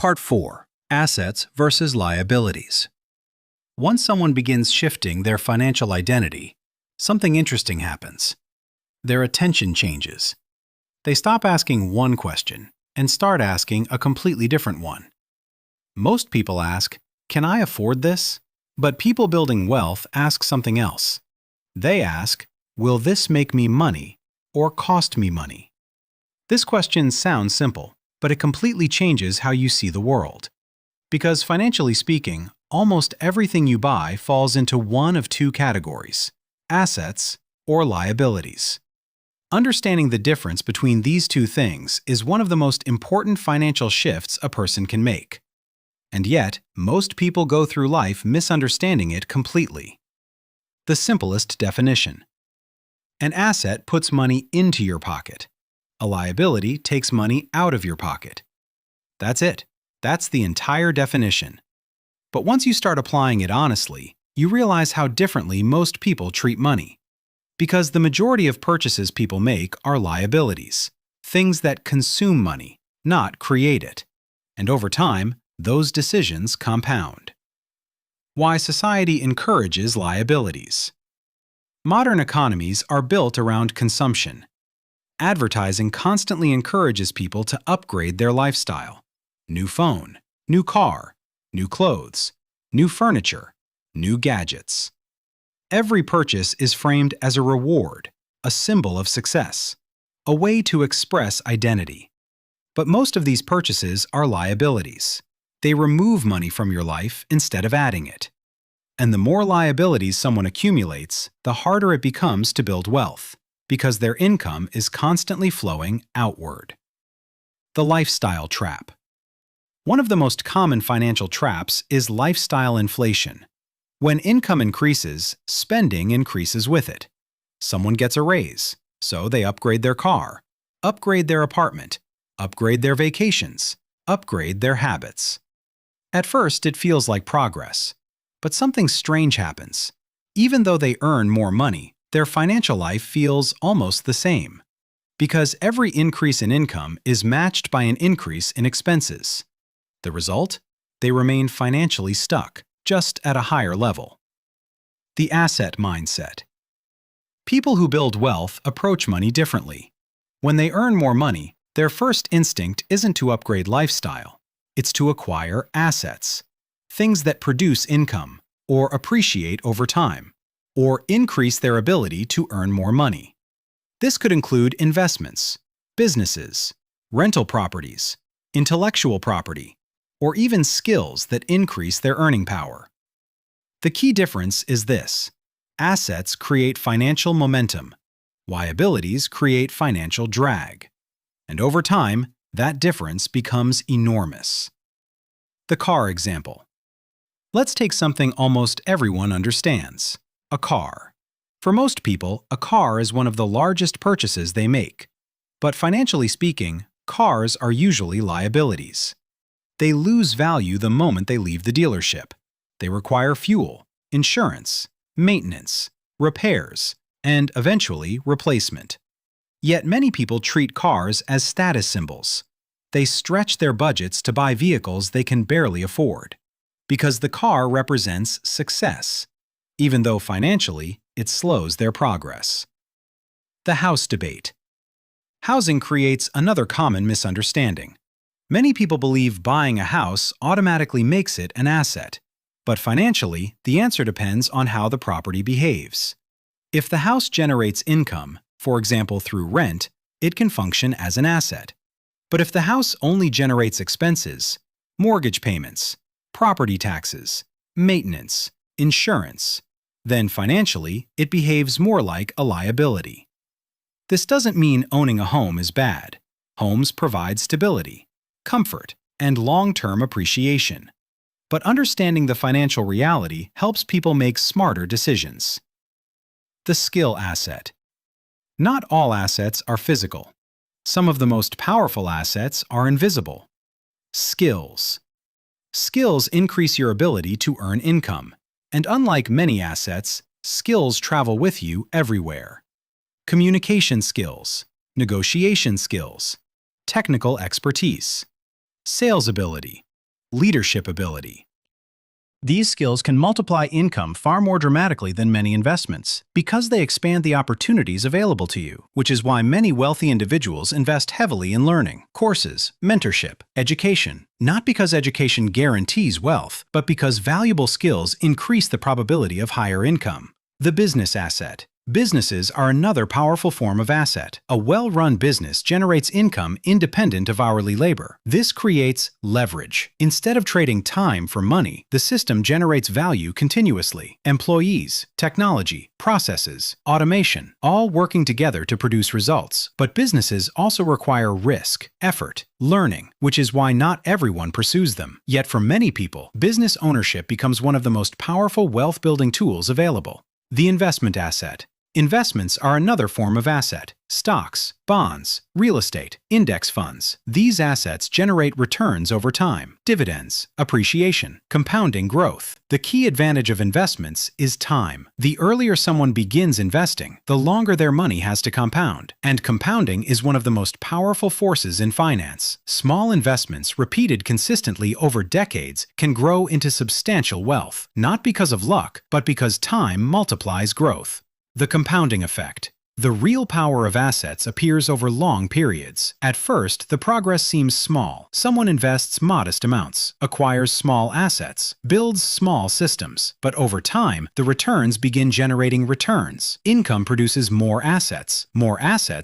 Part 4. Assets versus Liabilities. Once someone begins shifting their financial identity, something interesting happens. Their attention changes. They stop asking one question and start asking a completely different one. Most people ask, "Can I afford this?" But people building wealth ask something else. They ask, "Will this make me money or cost me money?" This question sounds simple, but it completely changes how you see the world. Because financially speaking, almost everything you buy falls into one of two categories: assets or liabilities. Understanding the difference between these two things is one of the most important financial shifts a person can make. And yet, most people go through life misunderstanding it completely. The simplest definition: an asset puts money into your pocket. A liability takes money out of your pocket. That's it. That's the entire definition. But once you start applying it honestly, you realize how differently most people treat money. Because the majority of purchases people make are liabilities, things that consume money, not create it. And over time, those decisions compound. Why society encourages liabilities. Modern economies are built around consumption. Advertising constantly encourages people to upgrade their lifestyle. New phone, new car, new clothes, new furniture, new gadgets. Every purchase is framed as a reward, a symbol of success, a way to express identity. But most of these purchases are liabilities. They remove money from your life instead of adding it. And the more liabilities someone accumulates, the harder it becomes to build wealth, because their income is constantly flowing outward. The lifestyle trap. One of the most common financial traps is lifestyle inflation. When income increases, spending increases with it. Someone gets a raise, so they upgrade their car, upgrade their apartment, upgrade their vacations, upgrade their habits. At first, it feels like progress. But something strange happens. Even though they earn more money, their financial life feels almost the same. Because every increase in income is matched by an increase in expenses. The result? They remain financially stuck, just at a higher level. The asset mindset. People who build wealth approach money differently. When they earn more money, their first instinct isn't to upgrade lifestyle. It's to acquire assets, things that produce income, or appreciate over time, or increase their ability to earn more money. This could include investments, businesses, rental properties, intellectual property, or even skills that increase their earning power. The key difference is this: assets create financial momentum, liabilities create financial drag. And over time, that difference becomes enormous. The car example. Let's take something almost everyone understands: a car. For most people, a car is one of the largest purchases they make. But financially speaking, cars are usually liabilities. They lose value the moment they leave the dealership. They require fuel, insurance, maintenance, repairs, and eventually replacement. Yet many people treat cars as status symbols. They stretch their budgets to buy vehicles they can barely afford, because the car represents success, even though financially it slows their progress. The house debate. Housing creates another common misunderstanding. Many people believe buying a house automatically makes it an asset, but financially, the answer depends on how the property behaves. If the house generates income, for example through rent, it can function as an asset. But if the house only generates expenses, mortgage payments, property taxes, maintenance, insurance, then financially it behaves more like a liability. This doesn't mean owning a home is bad. Homes provide stability, comfort, and long-term appreciation. But understanding the financial reality helps people make smarter decisions. The skill asset. Not all assets are physical. Some of the most powerful assets are invisible. Skills. Skills increase your ability to earn income, and unlike many assets, skills travel with you everywhere. Communication skills, negotiation skills, technical expertise, sales ability, Leadership ability. These skills can multiply income far more dramatically than many investments because they expand the opportunities available to you, which is why many wealthy individuals invest heavily in learning, courses, mentorship, education, not because education guarantees wealth, but because valuable skills increase the probability of higher income. The business asset. Businesses are another powerful form of asset. A well-run business generates income independent of hourly labor. This creates leverage. Instead of trading time for money, the system generates value continuously. Employees, technology, processes, automation, all working together to produce results. But businesses also require risk, effort, learning, which is why not everyone pursues them. Yet for many people, business ownership becomes one of the most powerful wealth-building tools available. The investment asset. Investments are another form of asset. Stocks, bonds, real estate, index funds. These assets generate returns over time. Dividends, appreciation, compounding growth. The key advantage of investments is time. The earlier someone begins investing, the longer their money has to compound. And compounding is one of the most powerful forces in finance. Small investments repeated consistently over decades can grow into substantial wealth, not because of luck, but because time multiplies growth. The compounding effect. The real power of assets appears over long periods. At first, the progress seems small. Someone invests modest amounts, acquires small assets, builds small systems. But over time, the returns begin generating returns. Income produces more assets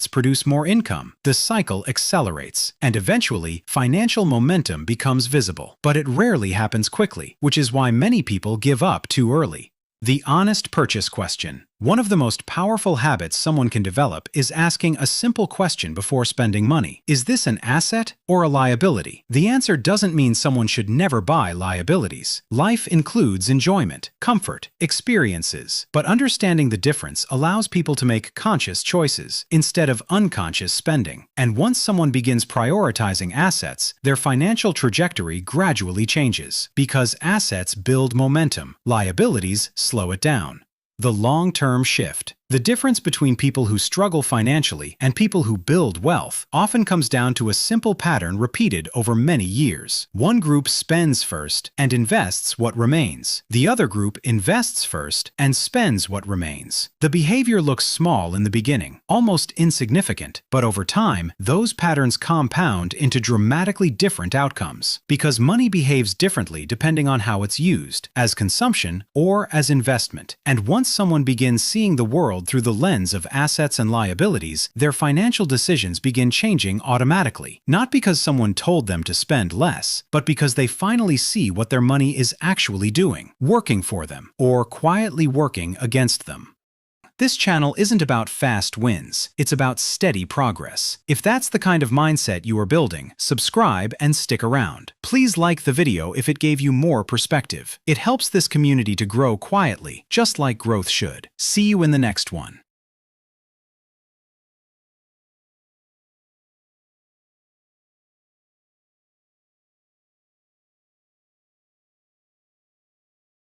produce more income. The cycle accelerates, and eventually, financial momentum becomes visible. But it rarely happens quickly, which is why many people give up too early. The honest purchase question. One of the most powerful habits someone can develop is asking a simple question before spending money. Is this an asset or a liability? The answer doesn't mean someone should never buy liabilities. Life includes enjoyment, comfort, experiences. But understanding the difference allows people to make conscious choices instead of unconscious spending. And once someone begins prioritizing assets, their financial trajectory gradually changes. Because assets build momentum, liabilities slow it down. The long-term shift. The difference between people who struggle financially and people who build wealth often comes down to a simple pattern repeated over many years. One group spends first and invests what remains. The other group invests first and spends what remains. The behavior looks small in the beginning, almost insignificant, but over time, those patterns compound into dramatically different outcomes. Because money behaves differently depending on how it's used, as consumption or as investment. And once someone begins seeing the world through the lens of assets and liabilities, their financial decisions begin changing automatically. Not because someone told them to spend less, but because they finally see what their money is actually doing, working for them, or quietly working against them. This channel isn't about fast wins, it's about steady progress. If that's the kind of mindset you are building, subscribe and stick around. Please like the video if it gave you more perspective. It helps this community to grow quietly, just like growth should. See you in the next one.